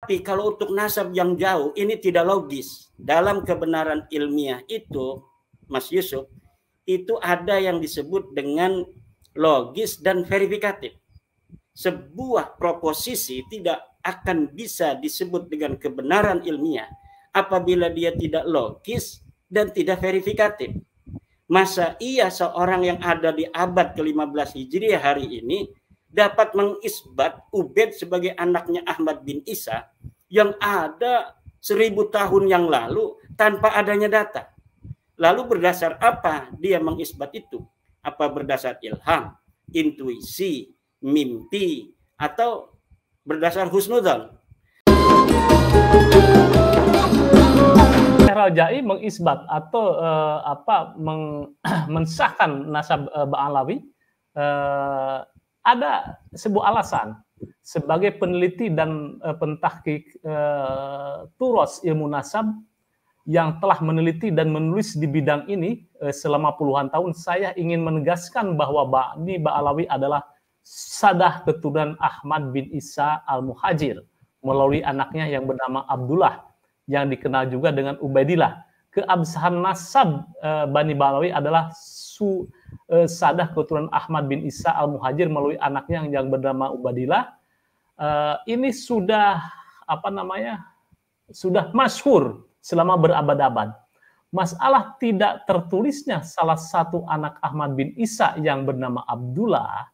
Tapi kalau untuk nasab yang jauh, ini tidak logis. Dalam kebenaran ilmiah itu, Mas Yusuf, itu ada yang disebut dengan logis dan verifikatif. Sebuah proposisi tidak akan bisa disebut dengan kebenaran ilmiah apabila dia tidak logis dan tidak verifikatif. Masa iya seorang yang ada di abad ke-15 Hijriah hari ini dapat mengisbat Ubaid sebagai anaknya Ahmad bin Isa yang ada 1000 tahun yang lalu tanpa adanya data. Lalu berdasar apa dia mengisbat itu? Apa berdasar ilham, intuisi, mimpi, atau berdasar husnudzon? Rajai mengisbat atau mensahkan nasab Ba'alawi, ada sebuah alasan. Sebagai peneliti dan pentahqiq turos ilmu nasab yang telah meneliti dan menulis di bidang ini selama puluhan tahun, saya ingin menegaskan bahwa Bani Ba'alawi adalah sadah keturunan Ahmad bin Isa al-Muhajir melalui anaknya yang bernama Abdullah, yang dikenal juga dengan Ubaidillah. Keabsahan nasab Bani Ba'alawi adalah sadah keturunan Ahmad bin Isa al-Muhajir melalui anaknya yang bernama Ubaidillah. Ini sudah sudah masyhur selama berabad-abad. Masalah tidak tertulisnya salah satu anak Ahmad bin Isa yang bernama Abdullah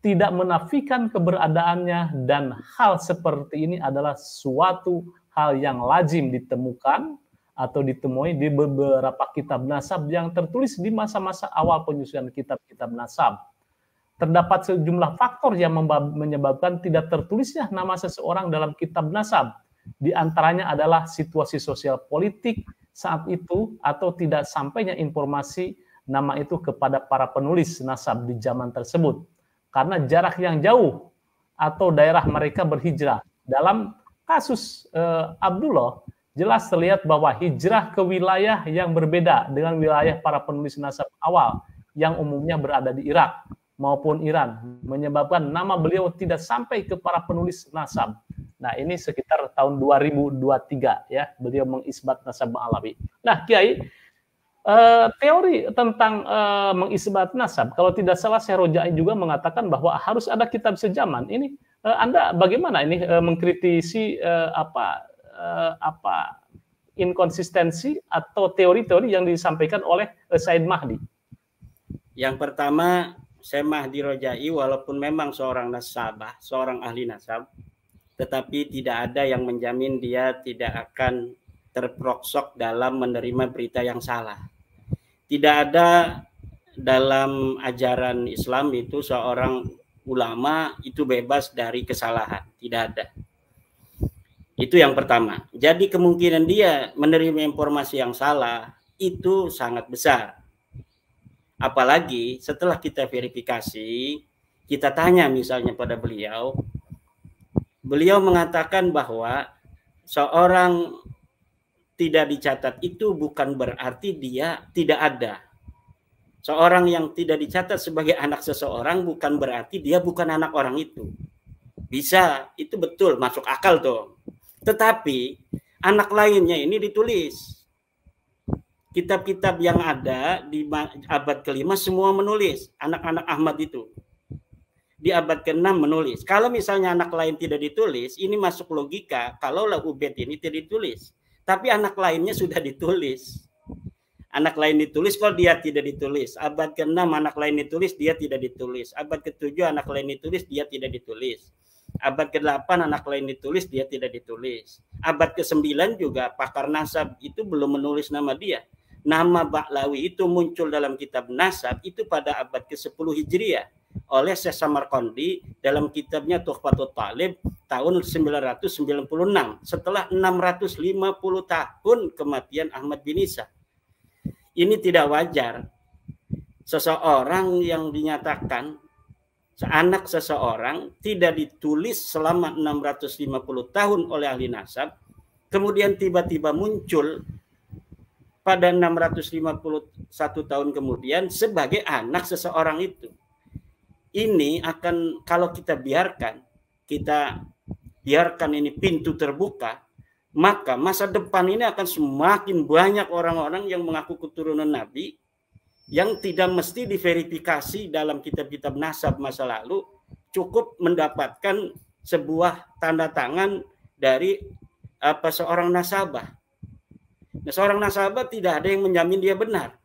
tidak menafikan keberadaannya, dan hal seperti ini adalah suatu hal yang lazim ditemukan atau ditemui di beberapa kitab nasab yang tertulis di masa-masa awal penyusunan kitab-kitab nasab. Terdapat sejumlah faktor yang menyebabkan tidak tertulisnya nama seseorang dalam kitab nasab. Di antaranya adalah situasi sosial politik saat itu atau tidak sampainya informasi nama itu kepada para penulis nasab di zaman tersebut. Karena jarak yang jauh atau daerah mereka berhijrah. Dalam kasus Abdullah, jelas terlihat bahwa hijrah ke wilayah yang berbeda dengan wilayah para penulis nasab awal yang umumnya berada di Irak maupun Iran, menyebabkan nama beliau tidak sampai ke para penulis nasab. Nah, ini sekitar tahun 2023 ya, beliau mengisbat nasab Ba'alawi. Nah, Kiai, teori tentang mengisbat nasab, kalau tidak salah Syekh Rajai juga mengatakan bahwa harus ada kitab sejaman. Ini Anda bagaimana ini mengkritisi inkonsistensi atau teori-teori yang disampaikan oleh Said Mahdi? Yang pertama, Syekh Mahdi Rajai walaupun memang seorang nasabah, seorang ahli nasab, tetapi tidak ada yang menjamin dia tidak akan terproksok dalam menerima berita yang salah. Tidak ada dalam ajaran Islam itu seorang ulama itu bebas dari kesalahan. Tidak ada. Itu yang pertama. Jadi kemungkinan dia menerima informasi yang salah itu sangat besar. Apalagi setelah kita verifikasi, kita tanya misalnya pada beliau, beliau mengatakan bahwa seorang tidak dicatat itu bukan berarti dia tidak ada. Seorang yang tidak dicatat sebagai anak seseorang bukan berarti dia bukan anak orang itu. Bisa, itu betul, masuk akal tuh. Tetapi anak lainnya ini ditulis. Kitab-kitab yang ada di abad ke-5 semua menulis. Anak-anak Ahmad itu. Di abad ke-6 menulis. Kalau misalnya anak lain tidak ditulis, ini masuk logika. Kalaulah Ubaid ini tidak ditulis. Tapi anak lainnya sudah ditulis. Anak lain ditulis, kalau dia tidak ditulis. Abad ke-6 anak lain ditulis, dia tidak ditulis. Abad ke-7 anak lain ditulis, dia tidak ditulis. Abad ke-8 anak lain ditulis, dia tidak ditulis. Abad ke-9 juga pakar nasab itu belum menulis nama dia. Nama Ba'alawi itu muncul dalam kitab nasab itu pada abad ke-10 Hijriah oleh Syekh Samarqandi dalam kitabnya Tuhfatul Talib tahun 996 setelah 650 tahun kematian Ahmad bin Isa. Ini tidak wajar. Seseorang yang dinyatakan anak seseorang tidak ditulis selama 650 tahun oleh ahli nasab, kemudian tiba-tiba muncul pada 651 tahun kemudian sebagai anak seseorang itu. Ini akan, kalau kita biarkan, kita biarkan ini pintu terbuka, maka masa depan ini akan semakin banyak orang-orang yang mengaku keturunan Nabi yang tidak mesti diverifikasi dalam kitab-kitab nasab masa lalu, cukup mendapatkan sebuah tanda tangan dari seorang nasabah. Nah, seorang nasabah tidak ada yang menjamin dia benar.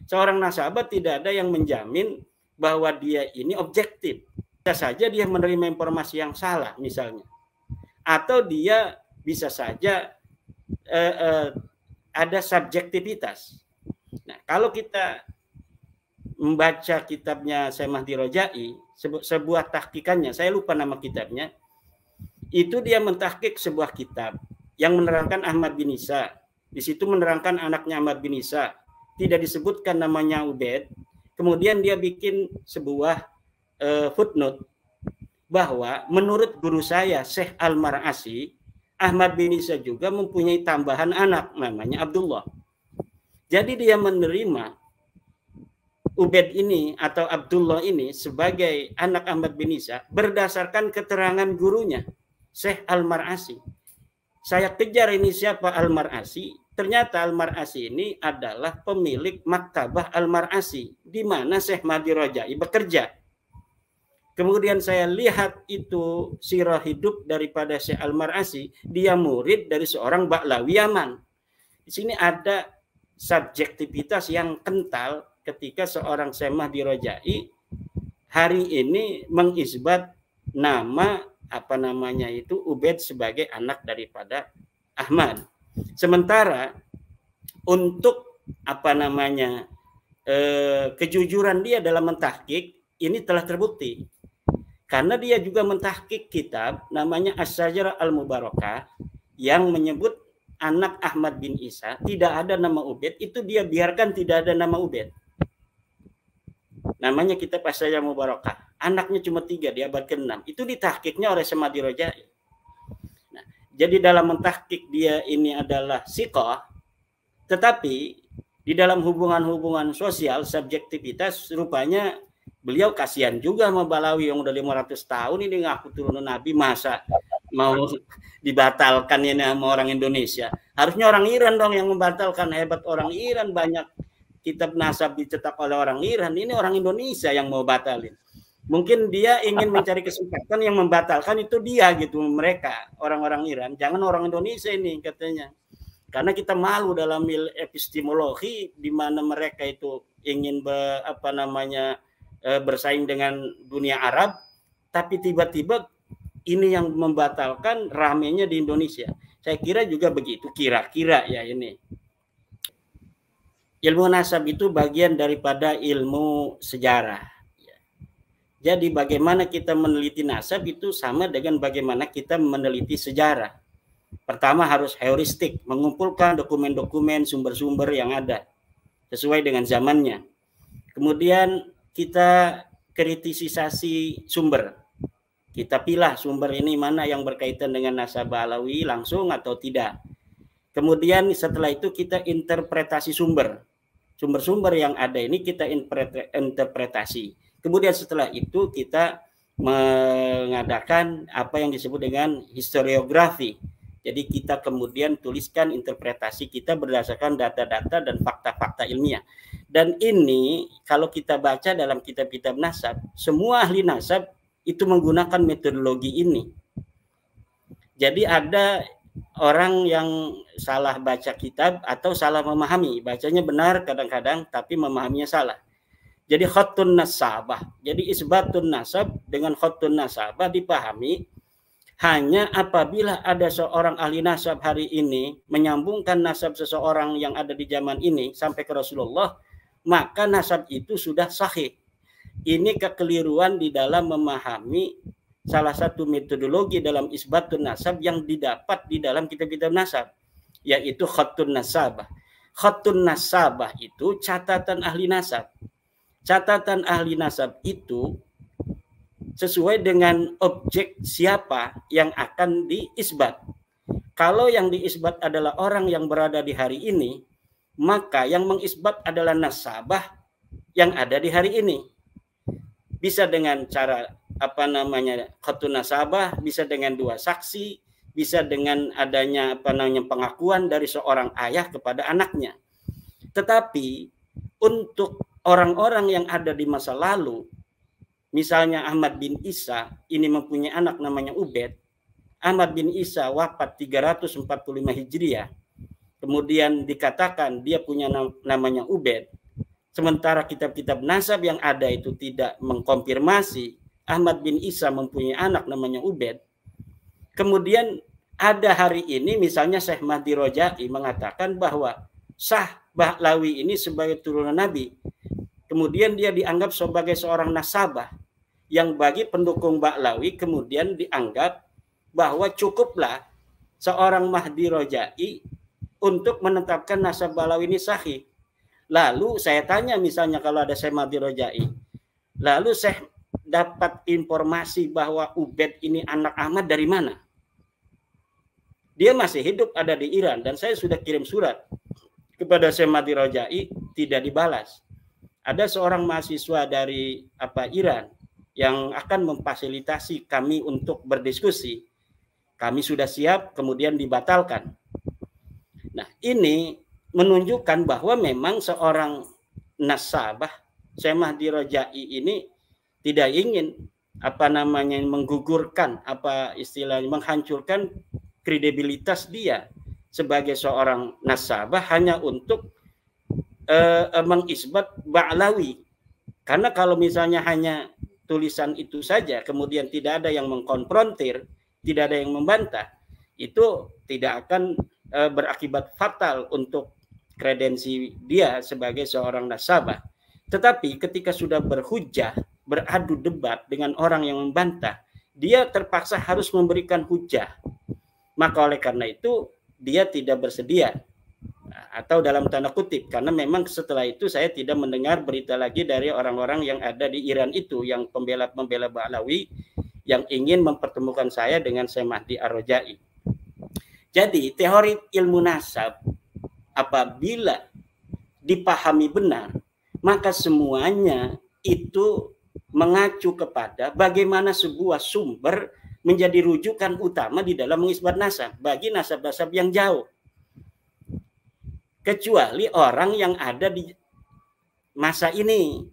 Seorang nasabah tidak ada yang menjamin bahwa dia ini objektif. Bisa saja dia menerima informasi yang salah misalnya. Atau dia bisa saja ada subjektivitas. Nah, kalau kita membaca kitabnya Syekh Mahdi Rojai, sebuah tahqiqannya, saya lupa nama kitabnya, itu dia mentahqiq sebuah kitab yang menerangkan Ahmad bin Isa. Di situ menerangkan anaknya Ahmad bin Isa. Tidak disebutkan namanya Ubaid. Kemudian dia bikin sebuah footnote bahwa menurut guru saya Syekh Al-Mar'asi, Ahmad bin Isa juga mempunyai tambahan anak namanya Abdullah. Jadi dia menerima Ubaid ini atau Abdullah ini sebagai anak Ahmad bin Isa berdasarkan keterangan gurunya Syekh Al-Mar'asi. Saya kejar ini siapa Al-Mar'asi. Ternyata Al-Mar'asi ini adalah pemilik Maktabah Al-Mar'asi di mana Syekh Mahdi Rojai bekerja. Kemudian saya lihat itu sirah hidup daripada Syekh Al-Mar'asi, dia murid dari seorang Ba'lawi Yaman. Di sini ada subjektivitas yang kental ketika seorang Syekh Mahdi Rojai hari ini mengisbat nama Ubaid sebagai anak daripada Ahmad. Sementara untuk kejujuran dia dalam mentahqiq ini telah terbukti. Karena dia juga mentahqiq kitab namanya As-Syajarah Al-Mubarakah yang menyebut anak Ahmad bin Isa tidak ada nama Ubaid, itu dia biarkan tidak ada nama Ubaid. Namanya kitab As-Syajarah Al-Mubarakah. Anaknya cuma 3 di abad ke-6. Itu ditahqiqnya oleh Syekh Mahdi Rojai. Nah, jadi dalam mentahqiq dia ini adalah siqah, tetapi di dalam hubungan-hubungan sosial subjektivitas rupanya beliau kasihan juga sama Balawi yang udah 500 tahun ini ngaku turunan Nabi, masa mau dibatalkan ini sama orang Indonesia. Harusnya orang Iran dong yang membatalkan, hebat orang Iran, banyak kitab nasab dicetak oleh orang Iran, ini orang Indonesia yang mau batalin. Mungkin dia ingin mencari kesempatan yang membatalkan itu dia gitu, mereka orang-orang Iran, jangan orang Indonesia ini katanya. Karena kita malu dalam epistemologi di mana mereka itu ingin bersaing dengan dunia Arab, tapi tiba-tiba ini yang membatalkan ramenya di Indonesia. Saya kira juga begitu, kira-kira ya ini. Ilmu nasab itu bagian daripada ilmu sejarah. Jadi bagaimana kita meneliti nasab itu sama dengan bagaimana kita meneliti sejarah. Pertama harus heuristik, mengumpulkan dokumen-dokumen, sumber-sumber yang ada sesuai dengan zamannya. Kemudian kita kritisisasi sumber. Kita pilih sumber ini mana yang berkaitan dengan nasab Alawi langsung atau tidak. Kemudian setelah itu kita interpretasi sumber. Sumber-sumber yang ada ini kita interpretasi. Kemudian setelah itu kita mengadakan apa yang disebut dengan historiografi. Jadi kita kemudian tuliskan interpretasi kita berdasarkan data-data dan fakta-fakta ilmiah. Dan ini kalau kita baca dalam kitab-kitab nasab, semua ahli nasab itu menggunakan metodologi ini. Jadi ada orang yang salah baca kitab atau salah memahami. Bacanya benar kadang-kadang tapi memahaminya salah. Jadi khattun nasabah. Jadi isbatun nasab dengan khattun nasabah dipahami hanya apabila ada seorang ahli nasab hari ini menyambungkan nasab seseorang yang ada di zaman ini sampai ke Rasulullah, maka nasab itu sudah sahih. Ini kekeliruan di dalam memahami salah satu metodologi dalam isbatun nasab yang didapat di dalam kitab-kitab nasab, yaitu khattun nasabah. Khattun nasabah itu catatan ahli nasab. Catatan ahli nasab itu sesuai dengan objek siapa yang akan diisbat. Kalau yang diisbat adalah orang yang berada di hari ini, maka yang mengisbat adalah nasabah yang ada di hari ini. Bisa dengan cara khatun nasabah, bisa dengan 2 saksi, bisa dengan adanya pengakuan dari seorang ayah kepada anaknya. Tetapi untuk orang-orang yang ada di masa lalu, misalnya Ahmad bin Isa ini mempunyai anak namanya Ubed. Ahmad bin Isa wafat 345 Hijriah. Kemudian dikatakan dia punya namanya Ubed. Sementara kitab-kitab nasab yang ada itu tidak mengkonfirmasi Ahmad bin Isa mempunyai anak namanya Ubed. Kemudian ada hari ini misalnya Syekh Mahdi Roja'i mengatakan bahwa sah Bahlawi ini sebagai turunan Nabi. Kemudian dia dianggap sebagai seorang nasabah yang bagi pendukung Bahlawi kemudian dianggap bahwa cukuplah seorang Mahdi Roja'i untuk menetapkan nasab Bahlawi ini sahih. Lalu saya tanya misalnya kalau ada Syekh Mahdi Roja'i, lalu saya dapat informasi bahwa Ubed ini anak Ahmad dari mana? Dia masih hidup ada di Iran dan saya sudah kirim surat kepada Syekh Mahdi Roja'i, tidak dibalas. Ada seorang mahasiswa dari Iran yang akan memfasilitasi kami untuk berdiskusi. Kami sudah siap, kemudian dibatalkan. Nah, ini menunjukkan bahwa memang seorang nasabah Syekh Mahdi Roja'i ini tidak ingin menggugurkan menghancurkan kredibilitas dia sebagai seorang nasabah hanya untuk mengisbat Ba'lawi. Karena kalau misalnya hanya tulisan itu saja kemudian tidak ada yang mengkonfrontir, tidak ada yang membantah, itu tidak akan berakibat fatal untuk kredensi dia sebagai seorang nasabah. Tetapi ketika sudah berhujah, beradu debat dengan orang yang membantah, dia terpaksa harus memberikan hujah. Maka oleh karena itu dia tidak bersedia, atau dalam tanda kutip, karena memang setelah itu saya tidak mendengar berita lagi dari orang-orang yang ada di Iran itu, yang pembela Ba'lawi yang ingin mempertemukan saya dengan Syekh Mahdi Ar-Roja'i. Jadi teori ilmu nasab apabila dipahami benar, maka semuanya itu mengacu kepada bagaimana sebuah sumber menjadi rujukan utama di dalam mengisbat nasab bagi nasab-nasab yang jauh. Kecuali orang yang ada di masa ini,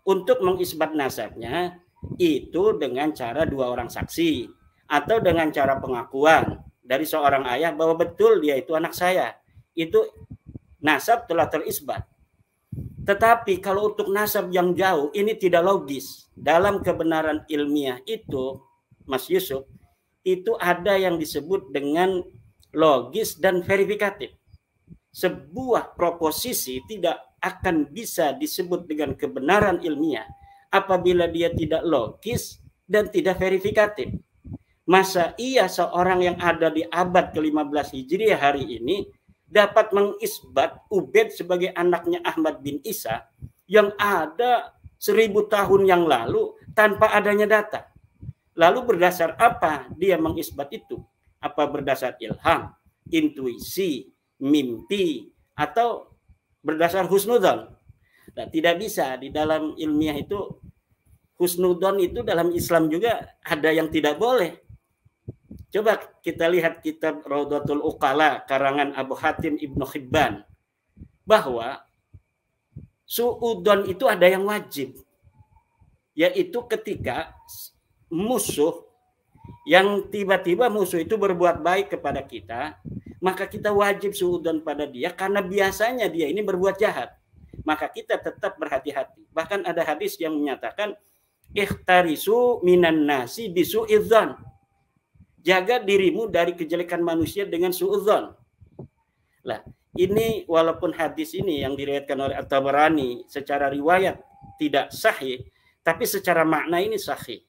untuk mengisbat nasabnya itu dengan cara 2 orang saksi atau dengan cara pengakuan dari seorang ayah bahwa betul dia itu anak saya. Itu nasab telah terisbat. Tetapi kalau untuk nasab yang jauh ini tidak logis. Dalam kebenaran ilmiah itu, Mas Yusuf, itu ada yang disebut dengan logis dan verifikatif. Sebuah proposisi tidak akan bisa disebut dengan kebenaran ilmiah apabila dia tidak logis dan tidak verifikatif. Masa iya seorang yang ada di abad ke-15 Hijriah hari ini dapat mengisbat Ubed sebagai anaknya Ahmad bin Isa yang ada 1000 tahun yang lalu tanpa adanya data. Lalu berdasar apa dia mengisbat itu? Apa berdasar ilham, intuisi, mimpi, atau berdasar husnudzon? Nah, tidak bisa. Di dalam ilmiah itu husnudzon itu dalam Islam juga ada yang tidak boleh. Coba kita lihat kitab Raudatul Uqala karangan Abu Hatim Ibnu Hibban, bahwa su'udzon itu ada yang wajib, yaitu ketika musuh yang tiba-tiba musuh itu berbuat baik kepada kita, maka kita wajib su'udzon pada dia karena biasanya dia ini berbuat jahat. Maka kita tetap berhati-hati. Bahkan ada hadis yang menyatakan ikhtarisu minan nasi bisu'idzon. Jaga dirimu dari kejelekan manusia dengan su'udzon. Lah, ini walaupun hadis ini yang diriwayatkan oleh At-Tabarani secara riwayat tidak sahih, tapi secara makna ini sahih.